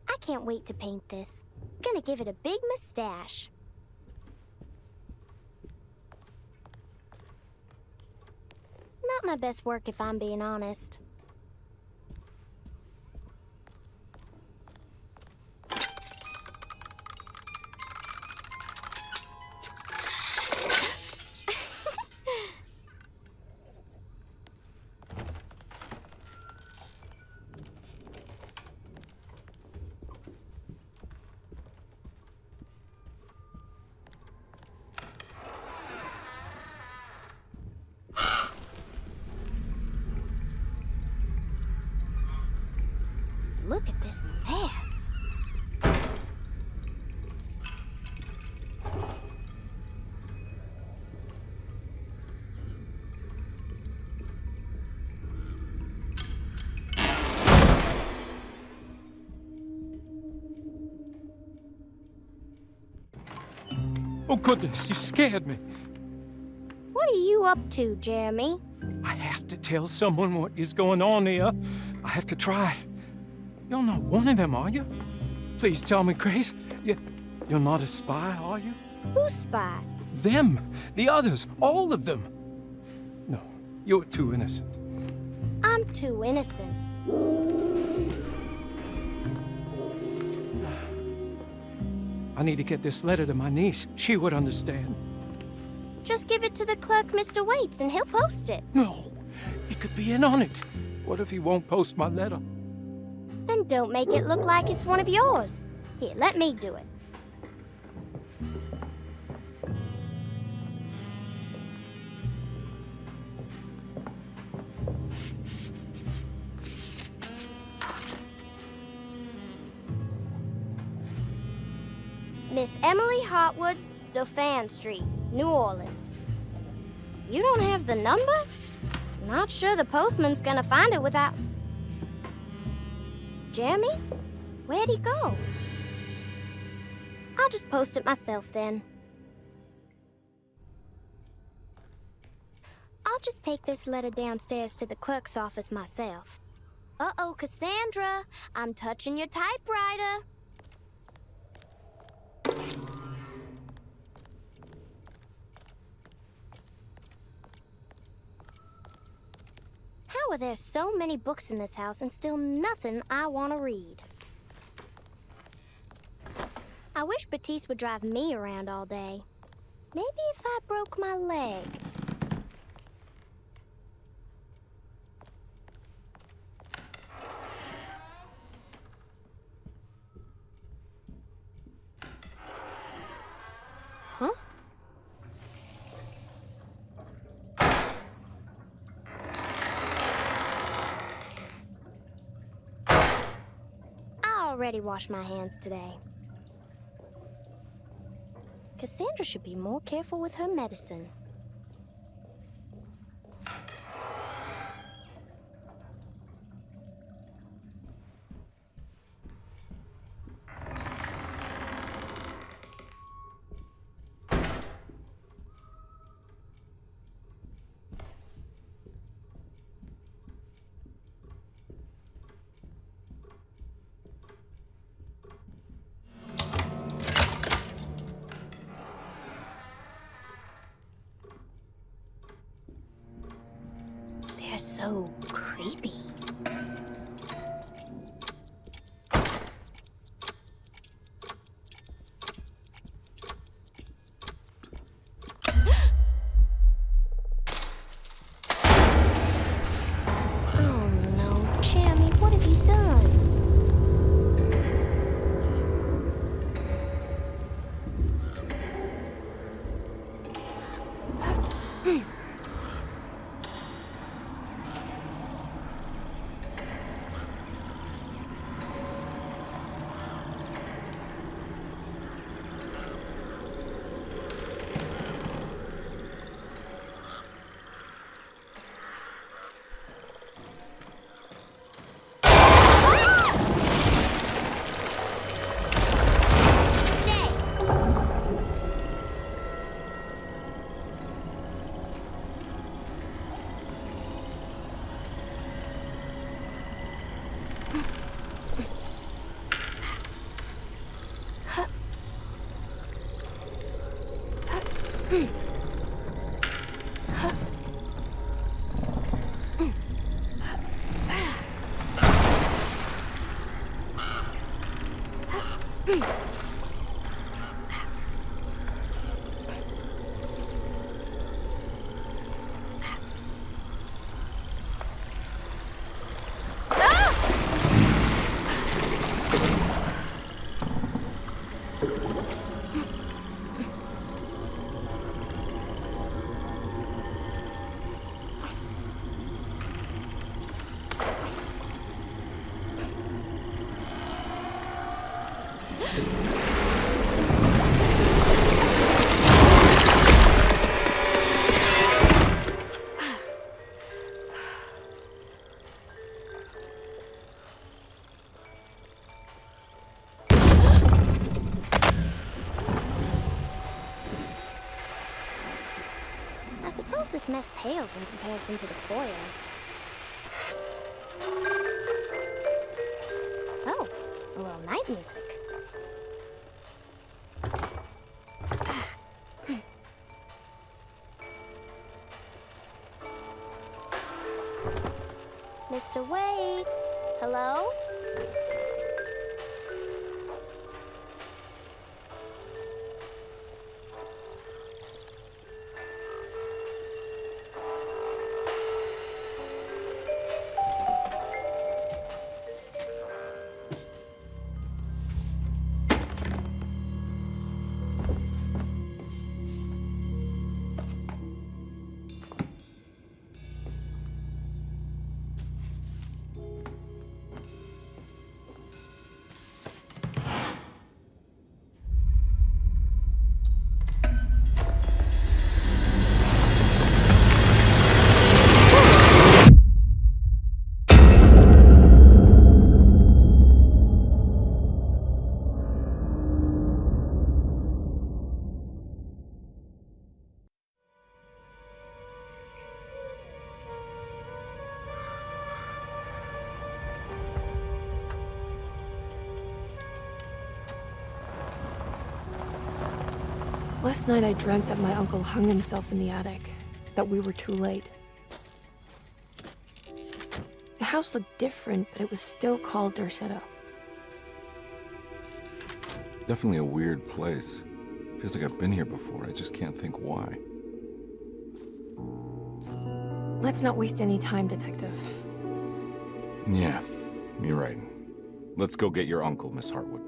I can't wait to paint this. Gonna give it a big mustache. Not my best work if I'm being honest. Look at this mess. Oh, goodness, you scared me. What are you up to, Jeremy? I have to tell someone what is going on here. I have to try. You're not one of them, are you? Please tell me, Grace. You're not a spy, are you? Who's spy? Them. The others. All of them. No, you're too innocent. I'm too innocent. I need to get this letter to my niece. She would understand. Just give it to the clerk, Mr. Waits, and he'll post it. No, he could be in on it. What if he won't post my letter? Then don't make it look like it's one of yours. Here, let me do it. Miss Emily Hartwood, Dauphin Street, New Orleans. You don't have the number? Not sure the postman's gonna find it without... Jeremy? Where'd he go? I'll just post it myself then. I'll just take this letter downstairs to the clerk's office myself. Uh-oh, Cassandra, I'm touching your typewriter. How are there so many books in this house and still nothing I want to read? I wish Batiste would drive me around all day. Maybe if I broke my leg. Huh? I already washed my hands today. Cassandra should be more careful with her medicine. so creepy. Oh no, Jamie, what have you done? I suppose this mess pales in comparison to the foyer. Oh, a little night music. Mr. Waits, hello? Last night I dreamt that my uncle hung himself in the attic, that we were too late. The house looked different, but it was still called Derceto. Definitely a weird place. Feels like I've been here before, I just can't think why. Let's not waste any time, Detective. Yeah, you're right. Let's go get your uncle, Miss Hartwood.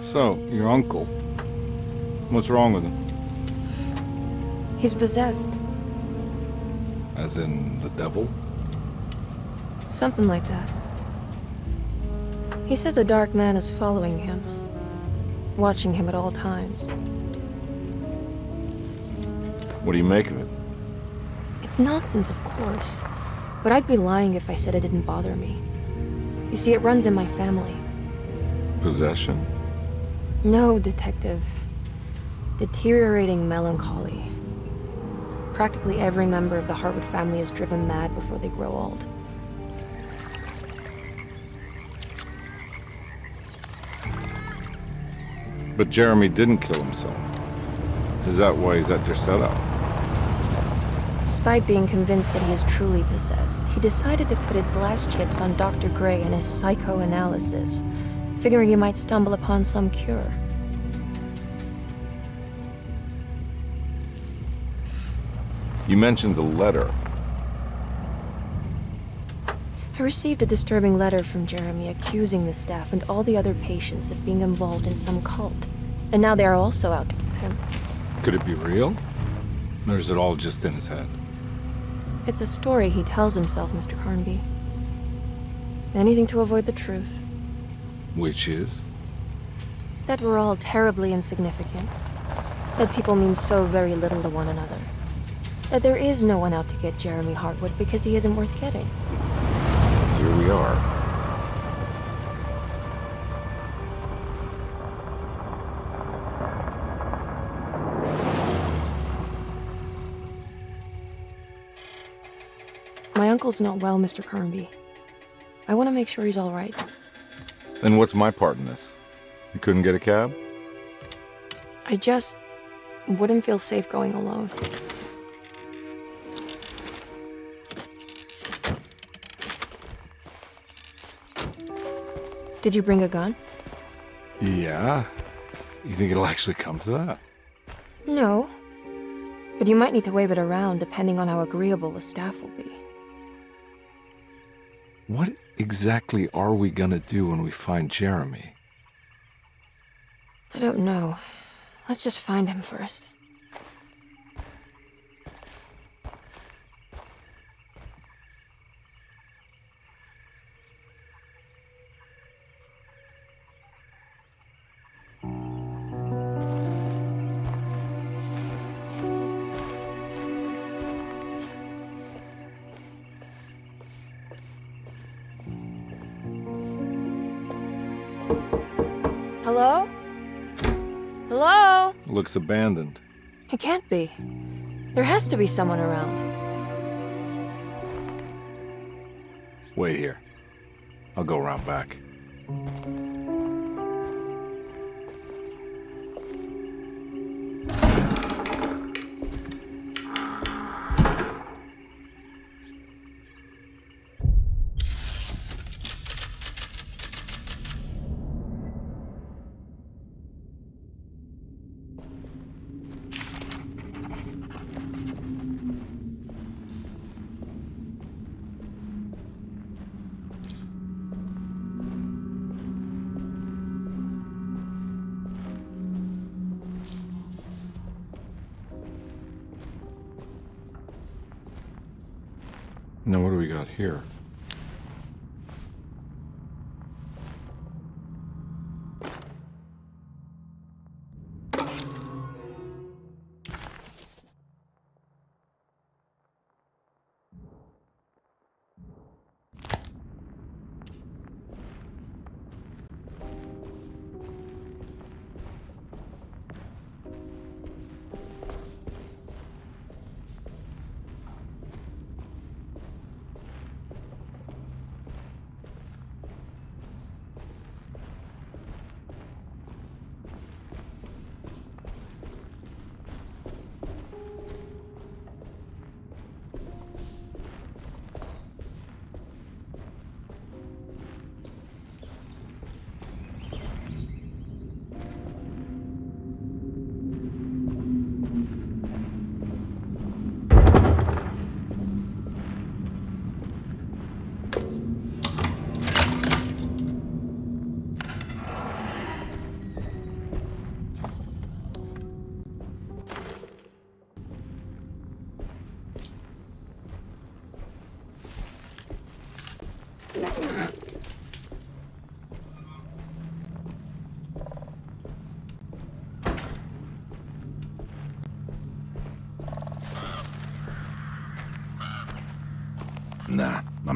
So, your uncle. What's wrong with him? He's possessed. As in the devil? Something like that. He says a dark man is following him, watching him at all times. What do you make of it? It's nonsense, of course, but I'd be lying if I said it didn't bother me. You see, it runs in my family. Possession? No, Detective. Deteriorating melancholy. Practically every member of the Hartwood family is driven mad before they grow old. But Jeremy didn't kill himself. Is that why he's at Derceto? Despite being convinced that he is truly possessed, he decided to put his last chips on Dr. Gray and his psychoanalysis, figuring he might stumble upon some cure. You mentioned the letter. I received a disturbing letter from Jeremy accusing the staff and all the other patients of being involved in some cult. And now they are also out to get him. Could it be real? Or is it all just in his head? It's a story he tells himself, Mr. Carnby. Anything to avoid the truth. Which is? That we're all terribly insignificant. That people mean so very little to one another. That there is no one out to get Jeremy Hartwood because he isn't worth getting. Here we are. My uncle's not well, Mr. Carnby. I want to make sure he's all right. Then what's my part in this? You couldn't get a cab? I just wouldn't feel safe going alone. Did you bring a gun? Yeah. You think it'll actually come to that? No. But you might need to wave it around depending on how agreeable the staff will be. What exactly are we gonna do when we find Jeremy? I don't know. Let's just find him first. Hello? Hello? Looks abandoned. It can't be. There has to be someone around. Wait here. I'll go around back. Now what do we got here?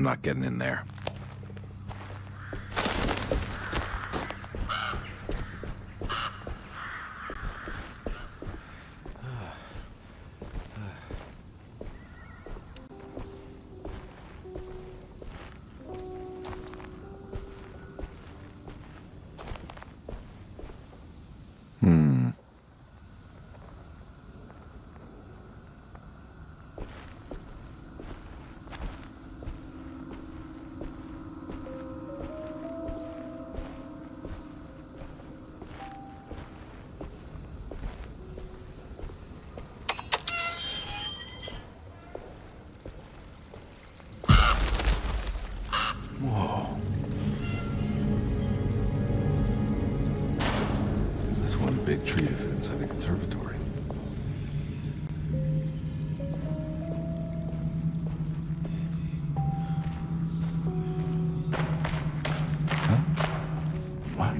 I'm not getting in there. Big tree to fit inside the conservatory. Huh? What?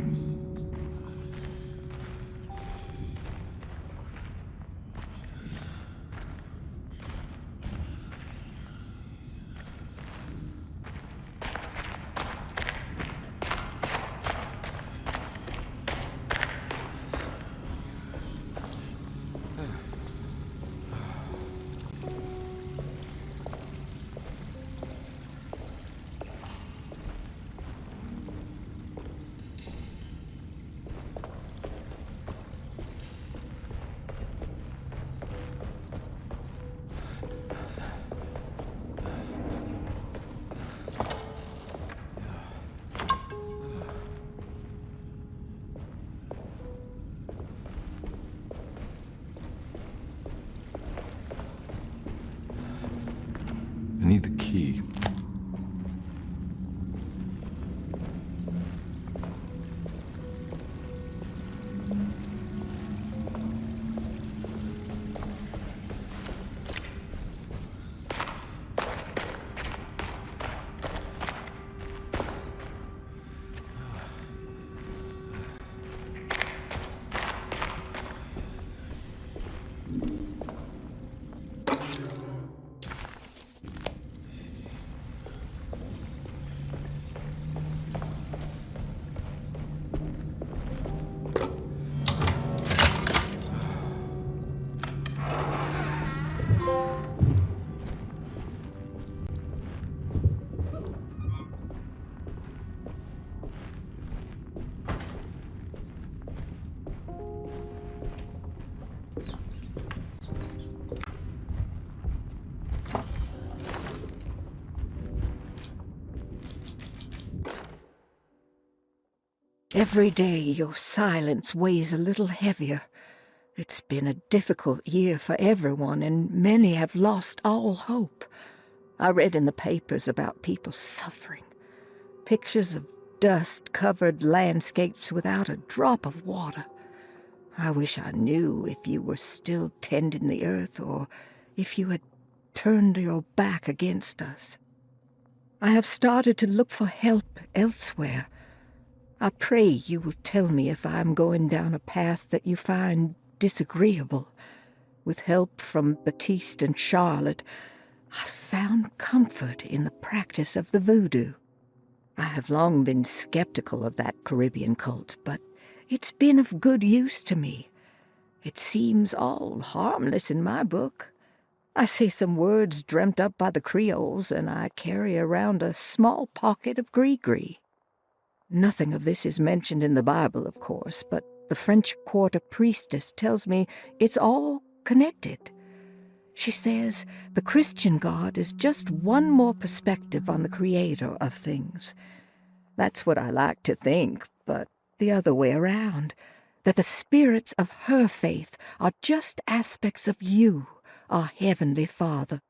I need the key. Every day your silence weighs a little heavier. It's been a difficult year for everyone, and many have lost all hope. I read in the papers about people suffering. Pictures of dust-covered landscapes without a drop of water. I wish I knew if you were still tending the earth or if you had turned your back against us. I have started to look for help elsewhere. I pray you will tell me if I am going down a path that you find disagreeable. With help from Baptiste and Charlotte, I found comfort in the practice of the voodoo. I have long been skeptical of that Caribbean cult, but it's been of good use to me. It seems all harmless in my book. I say some words dreamt up by the Creoles, and I carry around a small pocket of gree-gree. Nothing of this is mentioned in the Bible, of course, but the French Quarter priestess tells me it's all connected. She says the Christian God is just one more perspective on the creator of things. That's what I like to think, but the other way around, that the spirits of her faith are just aspects of you, our Heavenly Father.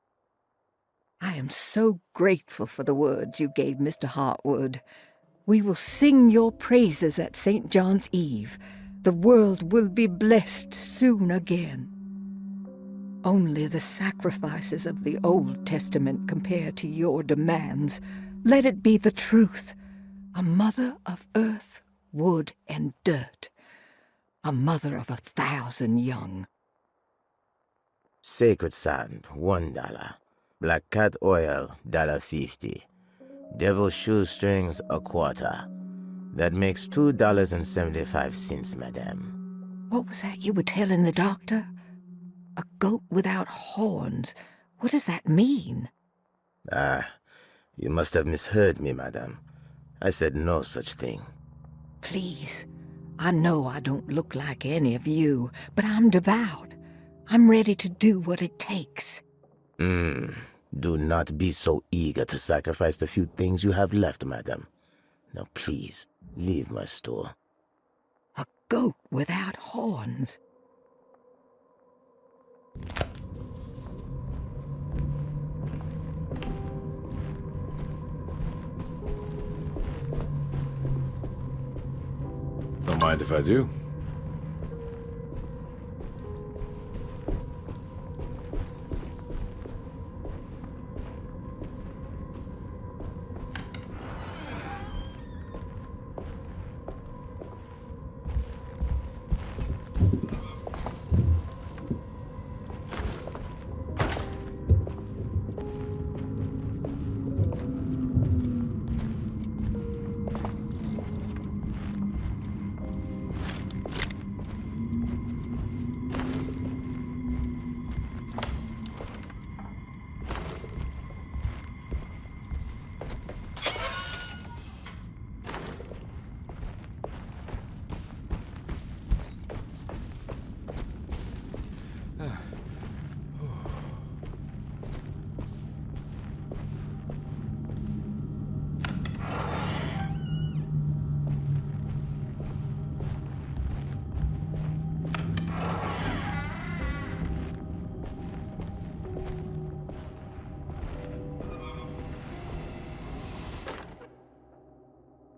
I am so grateful for the words you gave Mr. Hartwood. We will sing your praises at St. John's Eve. The world will be blessed soon again. Only the sacrifices of the Old Testament compare to your demands. Let it be the truth. A mother of earth, wood, and dirt. A mother of 1,000 young. Sacred sand, $1. Black cat oil, $1.50. Devil shoestrings, a quarter. That makes $2.75, madame. What was that you were telling the doctor? A goat without horns. What does that mean? Ah, you must have misheard me, madame. I said no such thing. Please. I know I don't look like any of you, but I'm devout. I'm ready to do what it takes. Do not be so eager to sacrifice the few things you have left, madame. Now please, leave my store. A goat without horns. Don't mind if I do.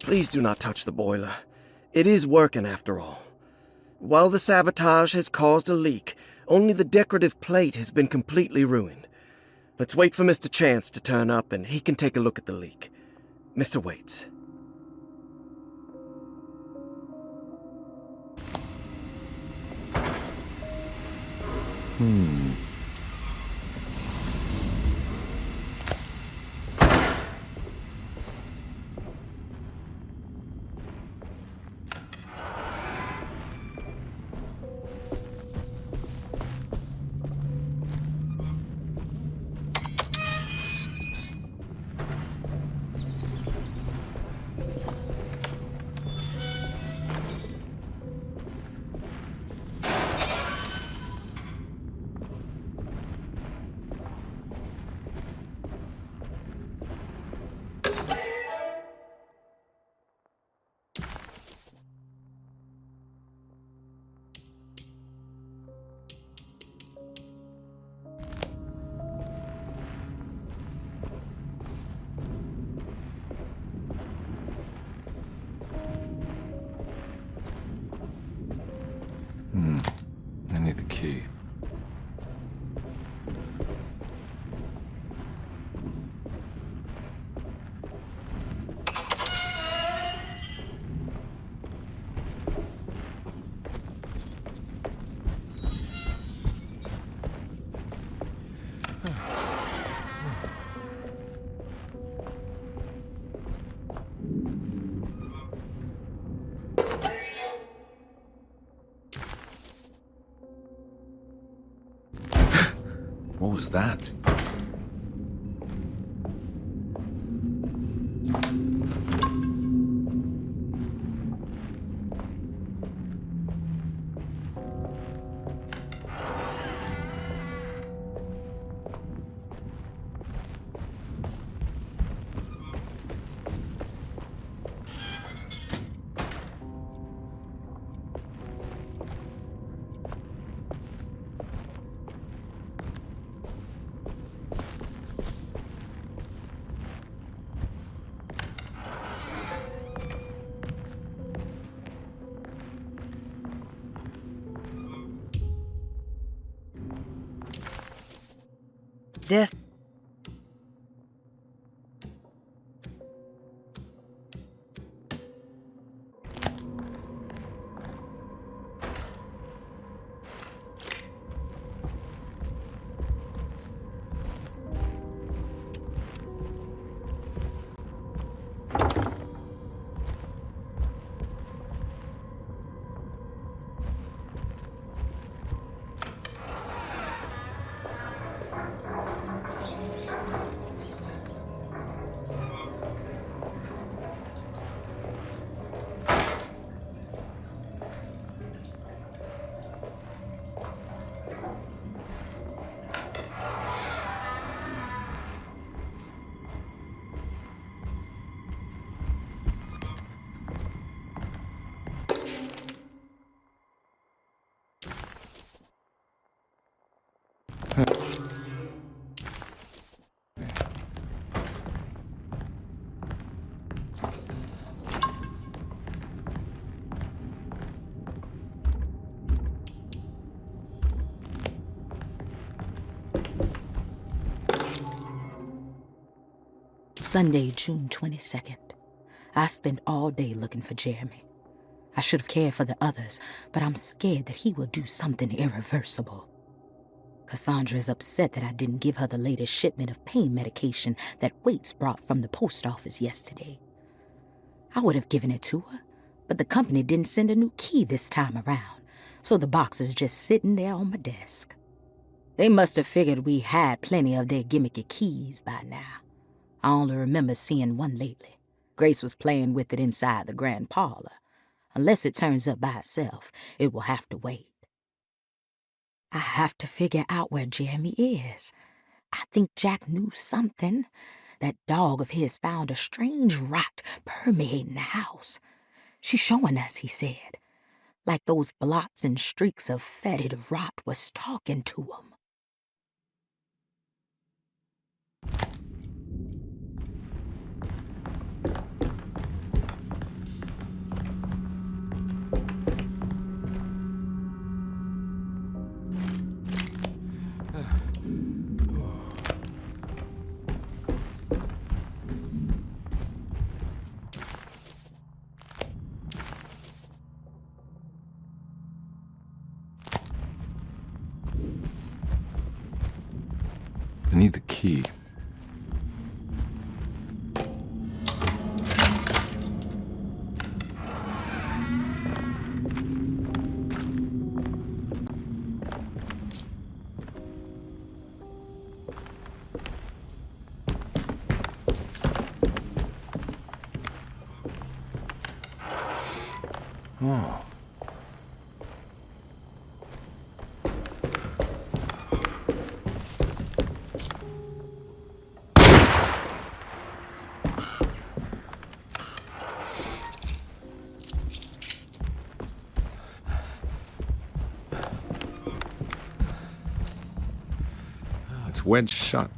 Please do not touch the boiler. It is working after all. While the sabotage has caused a leak, only the decorative plate has been completely ruined. Let's wait for Mr. Chance to turn up and he can take a look at the leak. Mr. Waits. I need the key. What was that? Death. Sunday, June 22nd. I spent all day looking for Jeremy. I should have cared for the others, but I'm scared that he will do something irreversible. Cassandra is upset that I didn't give her the latest shipment of pain medication that Waits brought from the post office yesterday. I would have given it to her, but the company didn't send a new key this time around, so the box is just sitting there on my desk. They must have figured we had plenty of their gimmicky keys by now. I only remember seeing one lately. Grace was playing with it inside the grand parlor. Unless it turns up by itself, it will have to wait. I have to figure out where Jeremy is. I think Jack knew something. That dog of his found a strange rot permeating the house. She's showing us, he said. Like those blots and streaks of fetid rot was talking to him. I need the key. Oh. It's wedged shut.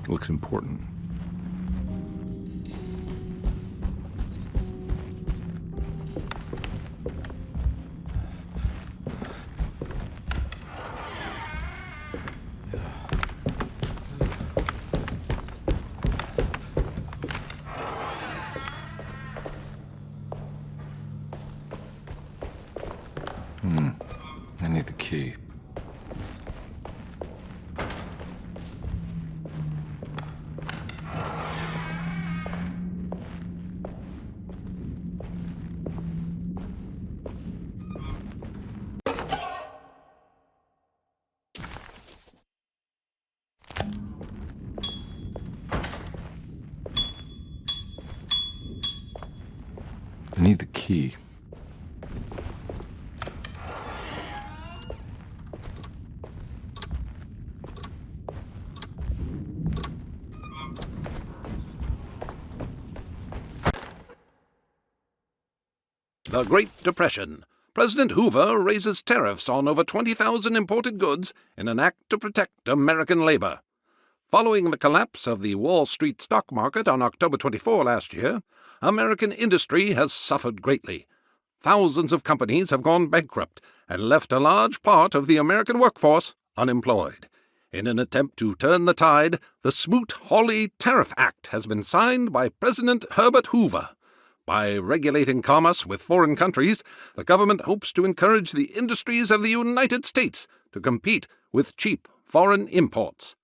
Looks important. I need the key. I need the key. The Great Depression. President Hoover raises tariffs on over 20,000 imported goods in an act to protect American labor. Following the collapse of the Wall Street stock market on October 24 last year, American industry has suffered greatly. Thousands of companies have gone bankrupt and left a large part of the American workforce unemployed. In an attempt to turn the tide, the Smoot-Hawley Tariff Act has been signed by President Herbert Hoover. By regulating commerce with foreign countries, the government hopes to encourage the industries of the United States to compete with cheap foreign imports.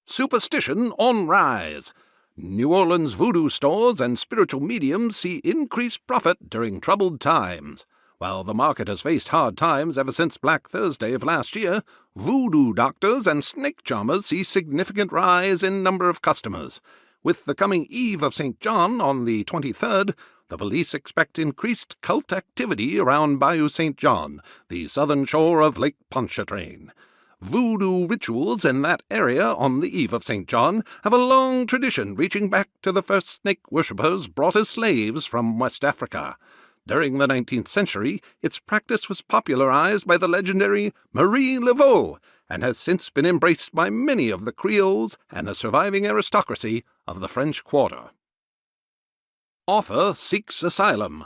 Superstition on rise. New Orleans voodoo stores and spiritual mediums see increased profit during troubled times. While the market has faced hard times ever since Black Thursday of last year, voodoo doctors and snake charmers see significant rise in number of customers. With the coming Eve of St. John on the 23rd, the police expect increased cult activity around Bayou St. John, the southern shore of Lake Pontchartrain. Voodoo rituals in that area on the Eve of St. John have a long tradition reaching back to the first snake worshippers brought as slaves from West Africa. During the 19th century, its practice was popularized by the legendary Marie Laveau, and has since been embraced by many of the Creoles and the surviving aristocracy of the French Quarter. Author seeks asylum.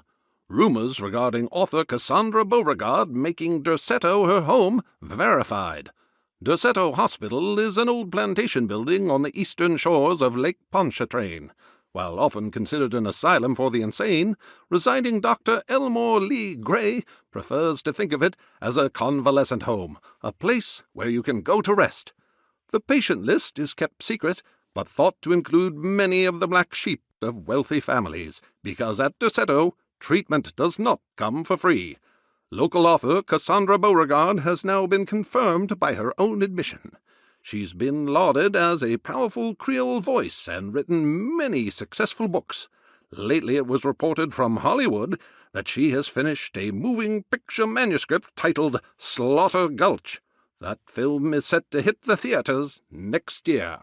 Rumors regarding author Cassandra Beauregard making Derceto her home verified. Derceto Hospital is an old plantation building on the eastern shores of Lake Pontchartrain. While often considered an asylum for the insane, residing Dr. Elmore Lee Gray prefers to think of it as a convalescent home, a place where you can go to rest. The patient list is kept secret, but thought to include many of the black sheep of wealthy families, because at Derceto, treatment does not come for free. Local author Cassandra Beauregard has now been confirmed by her own admission. She's been lauded as a powerful Creole voice and written many successful books. Lately it was reported from Hollywood that she has finished a moving picture manuscript titled Slaughter Gulch. That film is set to hit the theaters next year.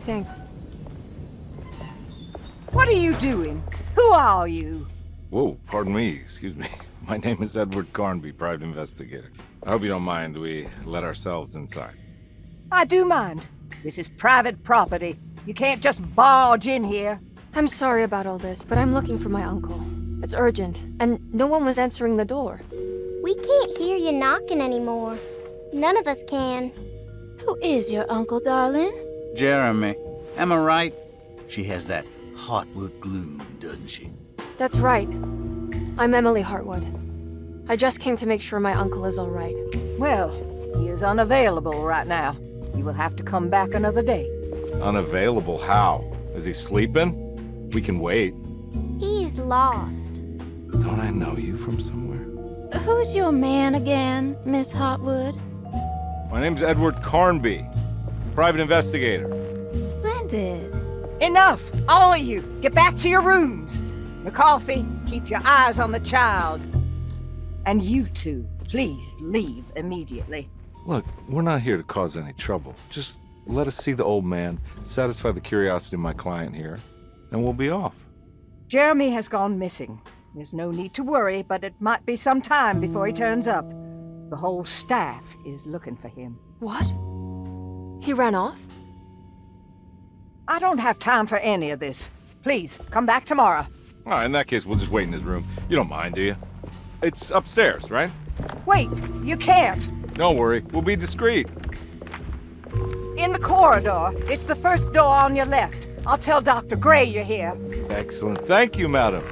Thanks. What are you doing? Who are you? Whoa, pardon me, excuse me. My name is Edward Carnby, private investigator. I hope you don't mind we let ourselves inside. I do mind. This is private property. You can't just barge in here. I'm sorry about all this, but I'm looking for my uncle. It's urgent, and no one was answering the door. We can't hear you knocking anymore. None of us can. Who is your uncle, darling? Jeremy. Am I right? She has that Hartwood gloom, doesn't she? That's right. I'm Emily Hartwood. I just came to make sure my uncle is all right. Well, he is unavailable right now. You will have to come back another day. Unavailable how? Is he sleeping? We can wait. He's lost. Don't I know you from somewhere? Who's your man again, Miss Hartwood? My name's Edward Carnby, private investigator. Splendid. Enough! All of you! Get back to your rooms! McCarthy, keep your eyes on the child. And you two, please leave immediately. Look, we're not here to cause any trouble. Just let us see the old man, satisfy the curiosity of my client here, and we'll be off. Jeremy has gone missing. There's no need to worry, but it might be some time before he turns up. The whole staff is looking for him. What? He ran off? I don't have time for any of this. Please, come back tomorrow. All right, in that case, we'll just wait in his room. You don't mind, do you? It's upstairs, right? Wait, you can't. Don't worry, we'll be discreet. In the corridor. It's the first door on your left. I'll tell Dr. Gray you're here. Excellent. Thank you, madam.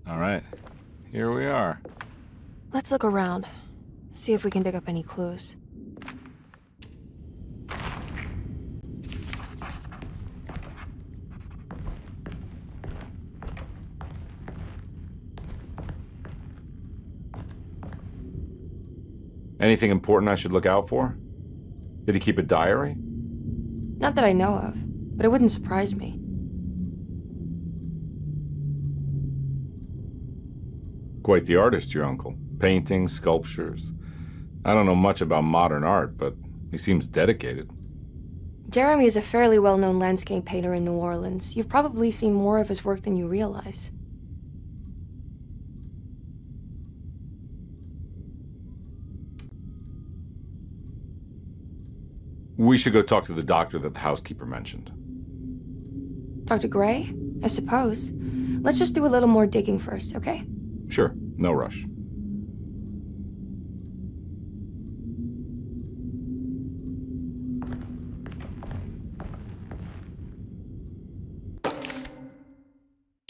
All right, here we are. Let's look around. See if we can dig up any clues. Anything important I should look out for? Did he keep a diary? Not that I know of, but it wouldn't surprise me. Quite the artist, your uncle. Paintings, sculptures. I don't know much about modern art, but he seems dedicated. Jeremy is a fairly well-known landscape painter in New Orleans. You've probably seen more of his work than you realize. We should go talk to the doctor that the housekeeper mentioned. Dr. Gray? I suppose. Let's just do a little more digging first, okay? Sure, no rush.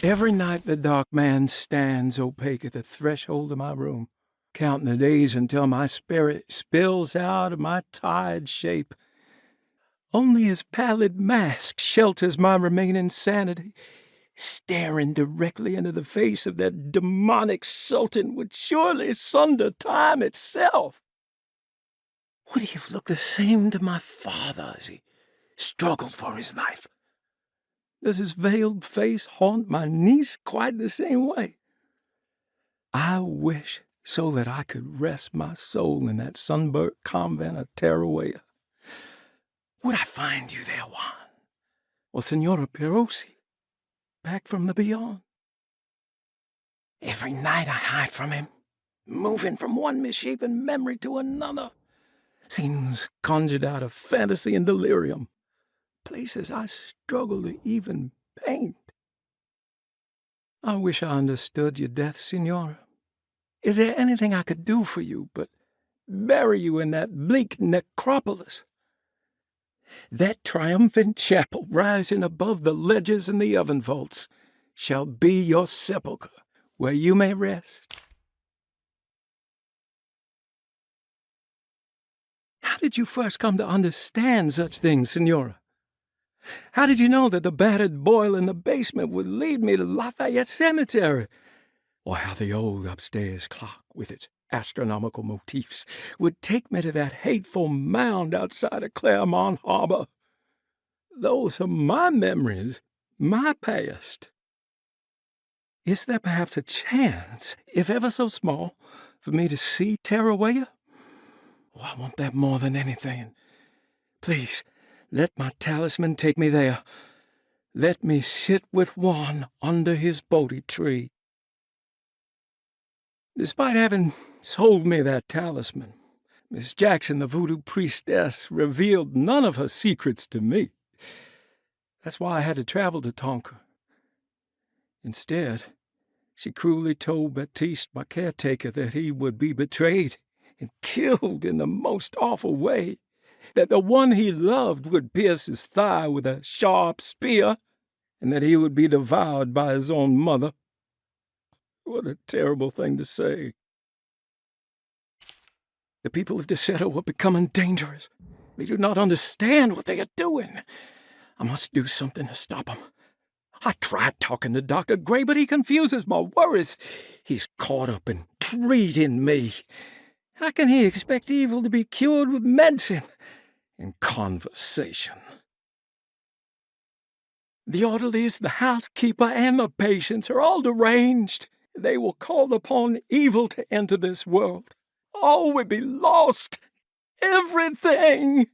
Every night the dark man stands opaque at the threshold of my room, counting the days until my spirit spills out of my tired shape. Only his pallid mask shelters my remaining sanity. Staring directly into the face of that demonic sultan would surely sunder time itself. Would he have looked the same to my father as he struggled for his life? Does his veiled face haunt my niece quite the same way? I wish so that I could rest my soul in that sunburnt convent of Tarawea. Would I find you there, Juan? Or Senora Perosi, back from the beyond? Every night I hide from him, moving from one misshapen memory to another. Scenes conjured out of fantasy and delirium. Places I struggle to even paint. I wish I understood your death, Senora. Is there anything I could do for you but bury you in that bleak necropolis? That triumphant chapel rising above the ledges and the oven vaults shall be your sepulchre, where you may rest. How did you first come to understand such things, Senora? How did you know that the battered boiler in the basement would lead me to Lafayette Cemetery? Or how the old upstairs clock, with its astronomical motifs, would take me to that hateful mound outside of Claremont Harbor? Those are my memories, my past. Is there perhaps a chance, if ever so small, for me to see Tarawea? Oh, I want that more than anything. Please, let my talisman take me there. Let me sit with Juan under his Bodhi tree. Despite having sold me that talisman, Miss Jackson, the voodoo priestess, revealed none of her secrets to me. That's why I had to travel to Tonka. Instead, she cruelly told Baptiste, my caretaker, that he would be betrayed and killed in the most awful way, that the one he loved would pierce his thigh with a sharp spear, and that he would be devoured by his own mother. What a terrible thing to say. The people of Derceto are becoming dangerous. They do not understand what they are doing. I must do something to stop them. I tried talking to Dr. Gray, but he confuses my worries. He's caught up in treating me. How can he expect evil to be cured with medicine and conversation? The orderlies, the housekeeper, and the patients are all deranged. They will call upon evil to enter this world. All will be lost. Everything.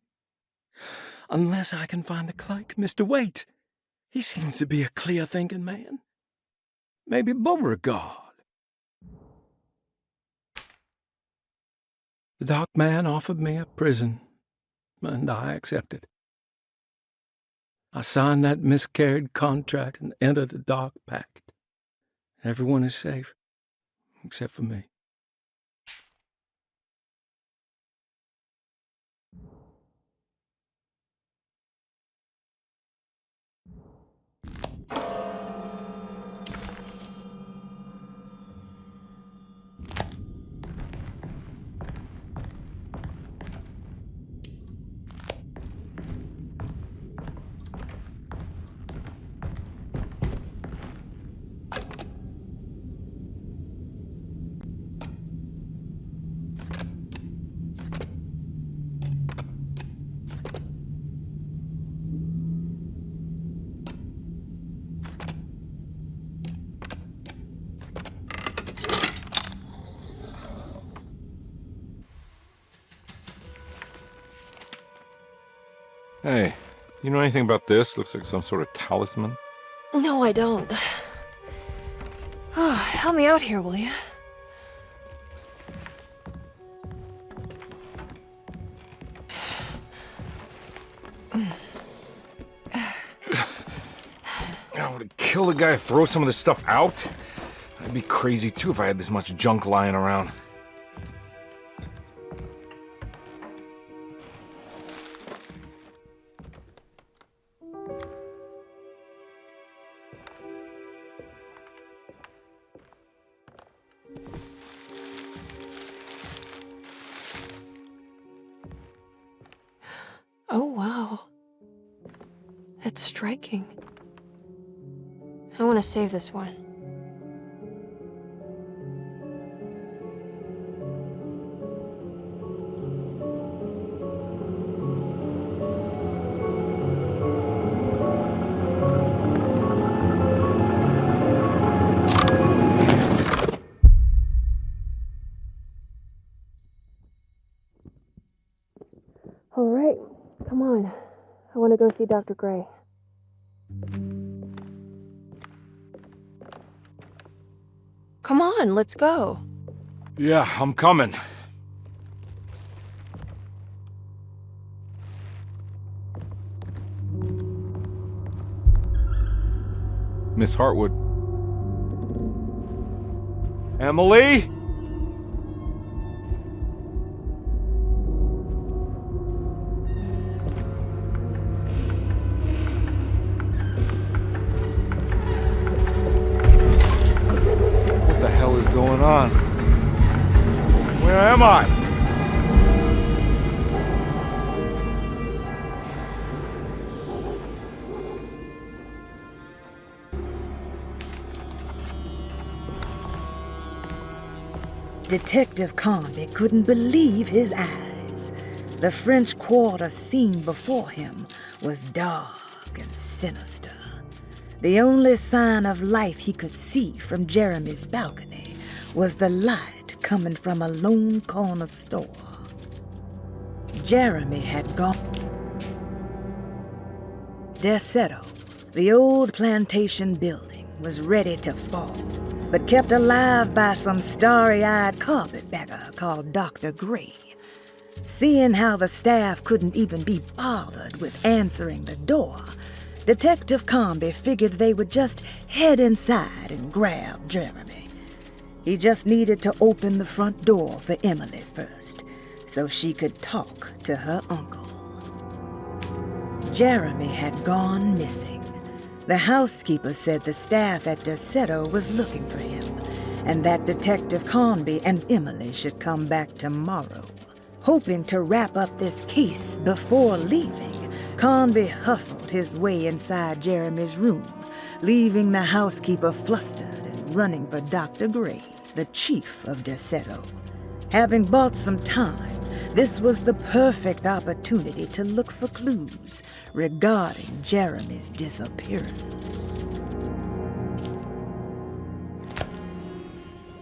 Unless I can find the clerk, Mr. Waite. He seems to be a clear-thinking man. Maybe Beauregard. The dark man offered me a prison, and I accepted. I signed that miscarried contract and entered the dark pact. Everyone is safe, except for me. Hey, you know anything about this? Looks like some sort of talisman. No, I don't. Oh, help me out here, will you? I would kill the guy to throw some of this stuff out. I'd be crazy too if I had this much junk lying around. That's striking. I want to save this one. All right, come on. I want to go see Dr. Gray. Come on, let's go. Yeah, I'm coming. Miss Hartwood. Emily? What the hell is going on? Where am I? Detective Conby couldn't believe his eyes. The French Quarter scene before him was dark and sinister. The only sign of life he could see from Jeremy's balcony was the light coming from a lone corner store. Jeremy had gone. Derceto, the old plantation building, was ready to fall, but kept alive by some starry-eyed carpetbagger called Dr. Gray. Seeing how the staff couldn't even be bothered with answering the door, Detective Conby figured they would just head inside and grab Jeremy. He just needed to open the front door for Emily first, so she could talk to her uncle. Jeremy had gone missing. The housekeeper said the staff at Derceto was looking for him, and that Detective Conby and Emily should come back tomorrow. Hoping to wrap up this case before leaving, Conby hustled his way inside Jeremy's room, leaving the housekeeper flustered and running for Dr. Gray, the chief of Derceto. Having bought some time, this was the perfect opportunity to look for clues regarding Jeremy's disappearance.